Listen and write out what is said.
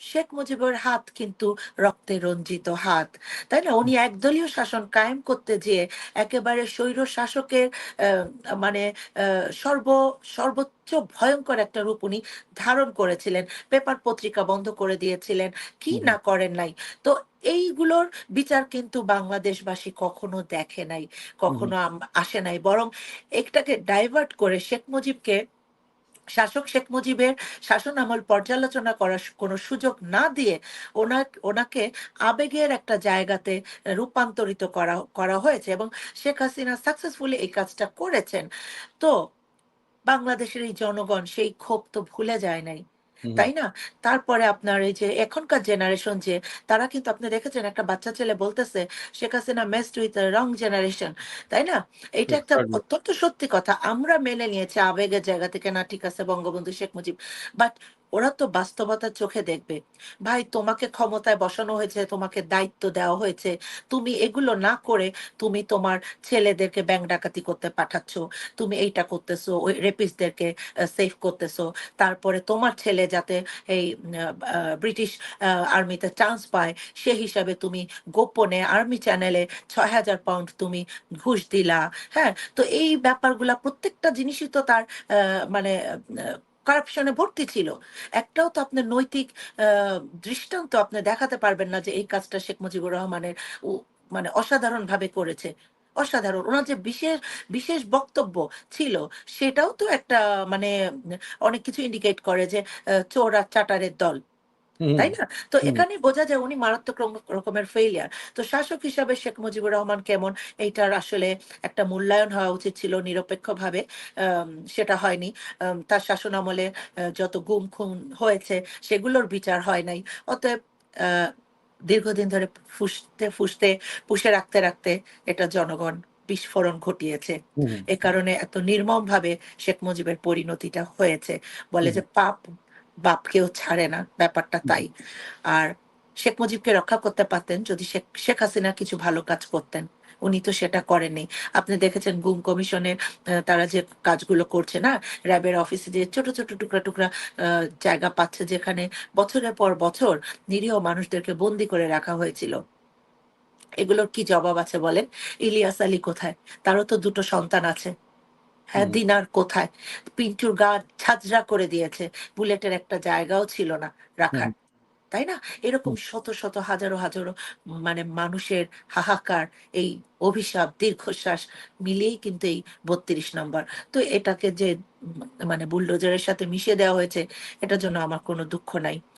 শেখ মুজিবের হাত কিন্তু রক্তে রঞ্জিত হাত। তাই না? উনি একদলীয় শাসন কায়েম করতে যেয়ে একেবারে স্বৈর শাসকের মানে আ সর্ব সর্বোচ্চ ভয়ংকর একটা রূপ উনি ধারণ করেছিলেন। পেপার পত্রিকা বন্ধ করে দিয়েছিলেন। কি হু, হু, না করেন নাই। তো এইগুলোর বিচার কিন্তু বাংলাদেশবাসী কখনো দেখে নাই, হু, হু, কখনো আসে নাই। বরং এটাকে ডাইভার্ট করে শেখ মুজিবকে শাসক শেখ মুজিবের শাসনামল পর্যালোচনা করার কোনো সুযোগ না দিয়ে ওনাকে আবেগের একটা জায়গাতে রূপান্তরিত করা করা হয়েছে এবং শেখ হাসিনা সাকসেসফুলি এই কাজটা করেছেন। তো বাংলাদেশের এই জনগণ সেই ক্ষোভ তো ভুলে যায় নাই। হু, হু। তাই না? তারপরে আপনার এই যে এখনকার জেনারেশন যে তারা কিন্তু আপনি দেখেছেন একটা বাচ্চা ছেলে বলতেছে, "Sheikh Hasina messed with a wrong generation" তাই না? এইটা একটা Certainly. অত্যন্ত সত্যি কথা। আমরা মেনে নিয়েছি আবেগের জায়গা থেকে না ঠিক আছে বঙ্গবন্ধু শেখ মুজিব। বাট ওরা তো বাস্তবতার চোখে দেখবে। ভাই তোমাকে ক্ষমতায় বসানো হয়েছে, তোমাকে দায়িত্ব দেওয়া হয়েছে। তুমি এগুলো না করে তুমি তোমার ছেলেদেরকে ব্যাংক ডাকাতি করতে পাঠাচ্ছ। তুমি এইটা করতেছো, ওই রেপিস্টদেরকে সেভ করতেছো। তারপরে তোমার ছেলে যাতে এই আ আ ব্রিটিশ আর্মিতে চান্স পায়, সে হিসাবে তুমি গোপনে আর্মি চ্যানেলে ৳৬,০০০ তুমি ঘুষ দিলা। হ্যাঁ? তো এই ব্যাপারগুলা প্রত্যেকটা জিনিসই তো তার মানে কারাপশন এ ভর্তি ছিল। একটাও তো আপনার নৈতিক আ দৃষ্টান্ত আপনি দেখাতে পারবেন না যে এই কাজটা শেখ মুজিবুর রহমানের উ মানে অসাধারণভাবে করেছে। অসাধারণ। উনার যে বিশেষ, বিশেষ বক্তব্য ছিল সেটাও তো একটা মানে অনেক কিছু ইন্ডিকেট করে যে চোর আর চাটারের দল। হু, হু, তাই না? তো হু, এখানেই বোঝা যায় উনি মারাত্মক রকমের ফেইলিউর। তো শাসক হিসাবে শেখ মুজিবুর রহমান কেমন এইটার আসলে একটা মূল্যায়ন হওয়া উচিত ছিল নিরপেক্ষভাবে। সেটা হয়নি। তার শাসনামলে যত গুম-খুন হয়েছে সেগুলোর বিচার হয় নাই। অতএব আ দীর্ঘদিন ধরে ফুসতে, পুষে রাখতে, রাখতে এটা জনগণ বিস্ফোরণ ঘটিয়েছে। হু, হু, এ কারণে এত নির্মমভাবে শেখ মুজিবের পরিণতিটা হয়েছে। হু, বলে হু, যে পাপ বাপকেও ছাড়ে না, ব্যাপারটা হু, তাই। আর শেখ মুজিবকে রক্ষা করতে পারতেন যদি শেখ শেখ হাসিনা কিছু ভালো কাজ করতেন। উনি তো সেটা করেননি। আপনি দেখেছেন গুম কমিশনের তারা যে কাজগুলো করছে না? র‍্যাবের অফিসে যে ছোট, ছোট টুকরা, টুকরা আ জায়গা পাচ্ছে যেখানে বছরের পর বছর নিরীহ মানুষদেরকে বন্দী করে রাখা হয়েছিল। এগুলোর কি জবাব আছে বলেন? ইলিয়াস আলী কোথায়? তারও তো ২ টো সন্তান আছে। হু, হ্যাঁ, দিনার কোথায়? পিন্টুর গা ঝাঁঝরা করে দিয়েছে। বুলেটের একটা জায়গাও ছিল না হু, রাখার। তাই না? হু, এরকম শত, শত হাজারো, হাজারো মানে মানুষের হাহাকার, এই অভিশাপ, দীর্ঘশ্বাস মিলিয়েই কিন্তু এই ৩২ নম্বর। তো এটাকে যে মানে বুলডোজারের সাথে মিশিয়ে দেওয়া হয়েছে, এটার জন্য আমার কোনো দুঃখ নাই।